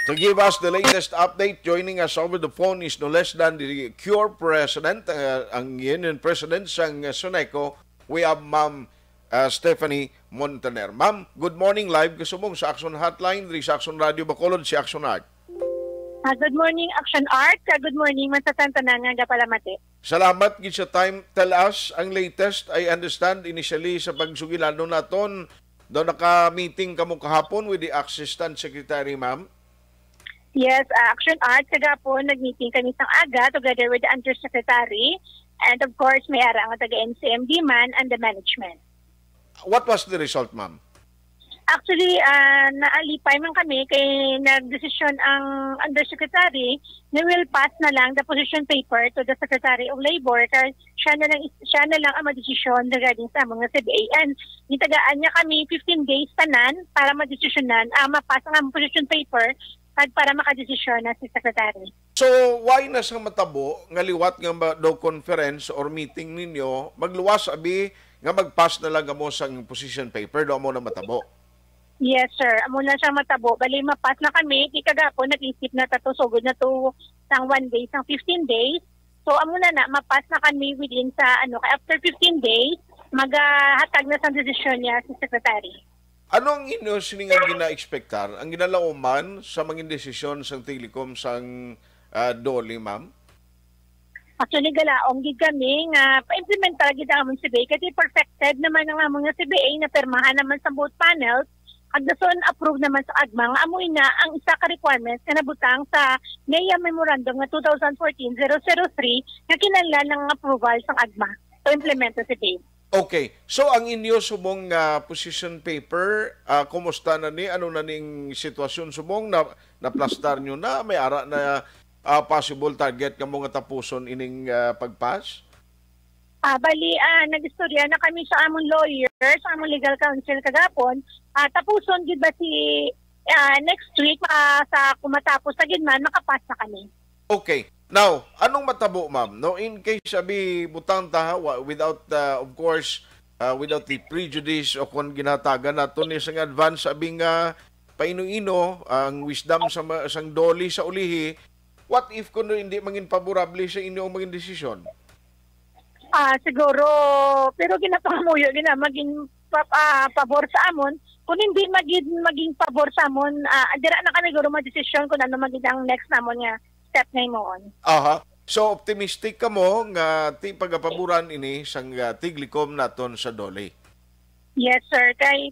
To give us the latest update, joining us over the phone is no less than the CURE President, ang Union President sang Suneco. We have Ma'am Stephanie Montaner. Ma'am, good morning. Live kasumong sa Action Hotline, sa Action Radio Bacolod, si Action Art. Good morning, Action Art. Good morning, masasantanan nga palamati. Salamat gid sa time. Tell us ang latest. I understand initially sa pagsugilano naton, do naka-meeting kamo kahapon with the Assistant Secretary, ma'am. Yes, Action Art, kagapon nag-meeting kami sang aga together with the Undersecretary and of course may ara nga taga-NCMD man and the management. What was the result, ma'am? Actually, naalipay man kami kay nagdesisyon ang Undersecretary na will pass na lang the position paper to the Secretary of Labor kaya siya na lang ang madesisyon regarding sa mga CBA. And nitagaan niya kami 15 days tanan para madesisyonan mapass ang position paper at para makadesisyon na si Secretary. So, why na sa matabo nga liwat nga do conference or meeting ninyo, magluwas abi nga mag-pass na lang mo sa position paper do mo na matabo? Yes, sir. Amo na siyang matabo. Bali, mapass na kami. Di kagapon, nag-isip na tato. So, good na to sang 1 day, sang 15 days. So, amo na mapass na kami within sa, after 15 days, maghatag na sa desisyon niya si Secretary. Ano ang inyo siningang gina-expectar? Ang ginalauman sa mga desisyon sa Telecom sang Dolly, ma'am? Actually, galaong gid kami nga pa-implement talaga gid ang among CBA kasi perfected naman ang among CBA na permahan naman sa both panels. Agdason approve naman sa AGMA nga amoy na ang isa ka requirements nga nabutang sa NEA Memorandum nga 2014-003 nga kinahanglan ng approval sa AGMA to implement sa CBA. Okay. So, ang inyo subong position paper, kumusta na ni? Ano na ning sitwasyon subong? Na-plastar nyo na? May ara na possible target nga mga tapuson ining pagpass? Bali, nag-istorya na kami sa among lawyer, sa among legal counsel kagapon. Tapuson, gid ba si next week, sa kumatapos sa gidman, makapass na kami. Okay. Now, anong matabo, ma'am? No, in case sabi butang ta without of course without the prejudice o kung ginataga nato ni sang advance sabi nga paino-ino ang wisdom sa sang Dolly sa ulihi, what if kuno hindi mangin favorable sa inyo ang maging desisyon? Siguro pero ginapangamuyo maging pabor sa amon kung hindi maging pabor sa amon dira na kami siguro mag-desisyon kung ano maging ang next namon nga step na imoon. Aha. So, optimistic ka mo nga pagapaboran ini sang Tiglicom naton sa Dolly? Yes, sir. Kaya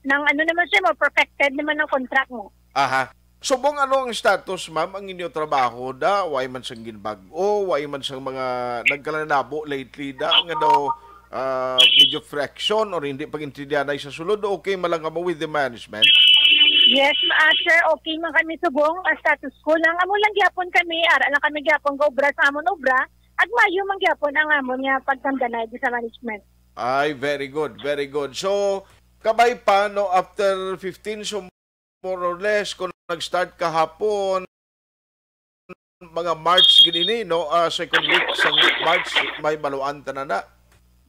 nang naman siya mo, perfected naman ang contract mo. Aha. So, bong ano ang status, ma'am, ang inyo trabaho da? Why man sang ginbago? Why man sang mga nagkalanabo lately da? Nga daw medyo fraction or hindi pag-intindihan ay sa sulod? Okay malang mo with the management? Yes, sir, okay man kami subong status quo lang. Amo lang gyapon kami, ara lang kami gyapon go obra sa amon obra. Ag mayo man gyapon ang amon nga pagkamdanay sa management. Ay, very good, very good. So, kabay pa no after 15 so more or less kung nag-start kahapon mga March ginini no second week sa March may baluan tanan na.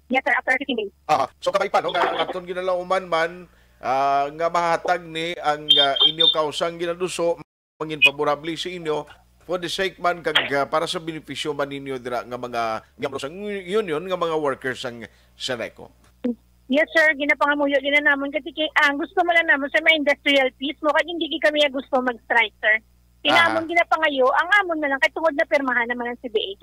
Yes, sir, after 15 days. So kabay pa no aton ginalauman man nga mahatag ni ang inyo kausang ginaduso mangin favorable sa inyo for the sake man kag para sa benepisyo man ninyo dira nga mga miyembro sang union nga mga workers sang Suneco. Yes, sir, ginapangamuyo ginanamon kasi ang gusto mo lang namon sa may industrial peace mo kag hindi kami gusto mag-strike, sir. Kinamon ginapangayo ang amon na lang kay tungod na permahan naman ang CBA.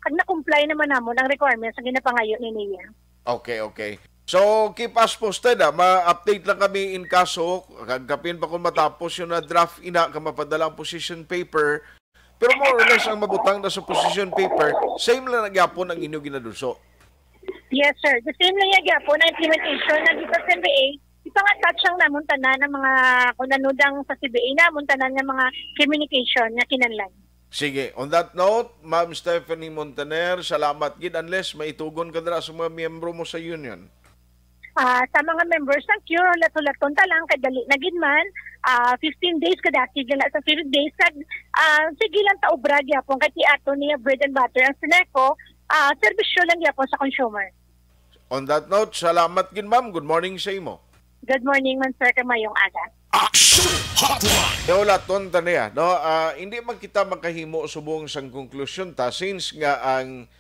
Kag na-comply naman namon ang requirements sa ginapangayo ni NEA. Okay. So, keep us posted. Ma-update lang kami in kaso. Kagkapin pa kung matapos yung draft ina ka mapadala ang position paper. Pero more or less ang mabutang na sa position paper, same lang nagyapon ang inyo ginaduso. Yes, sir. The same lang nagyapon na implementation ng sa CBA. Ipang-attach ang namon tanan ng mga kunanudang sa CBA namon tanan ng mga communication na kinahanglan. Sige. On that note, Ma'am Stephanie Montaner, salamat gid unless maitugon ka dira sa mga miyembro mo sa union. Sa mga members ng CURE, lato-laton talang kadali na gidman, 15 days kadaki gila sa 15 days sige lang ta obra gyapon kay ato niya bread and butter ang Suneco, serbisyo lang gyapon sa consumer. On that note, salamat gid ma'am. Good morning sa imo. Good morning man sir, kamayong aga. Action Hotline. Daulaton ta niya, no? Hindi man kita makahimo subong sang konklusyon ta since nga ang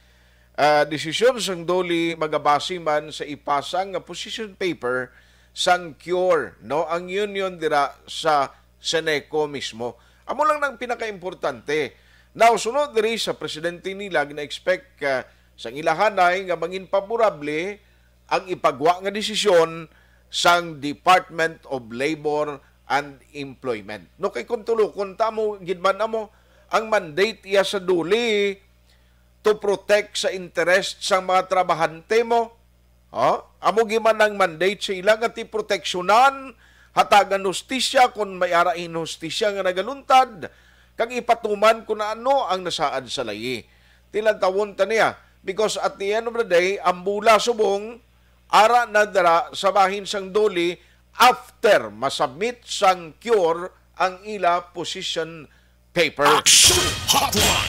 desisyon sang doli magabasi man sa ipasang nga position paper sang cure, no? Ang union dira sa Seneco mismo. Amo lang nang pinakaimportante. Now, sunod diri sa presidente nila gina-expect sang ilahanay nga mangin paborable ang ipagwa nga desisyon sang Department of Labor and Employment. No kay kung tulukon ta mo gidman amo ang mandate iya sa duli to protect sa interest sa mga trabahante mo. Amo giman ang mandate sa ilang at proteksyonan hatagan hustisya kung may arain hustisya nga nagaluntad kang ipatuman kung ano ang nasaad sa layi. Tilantawon ta niya because at the end of the day ang bula subong ara na dara sa bahin sang doli after masubmit sang cure ang ila position paper. Action Hotline.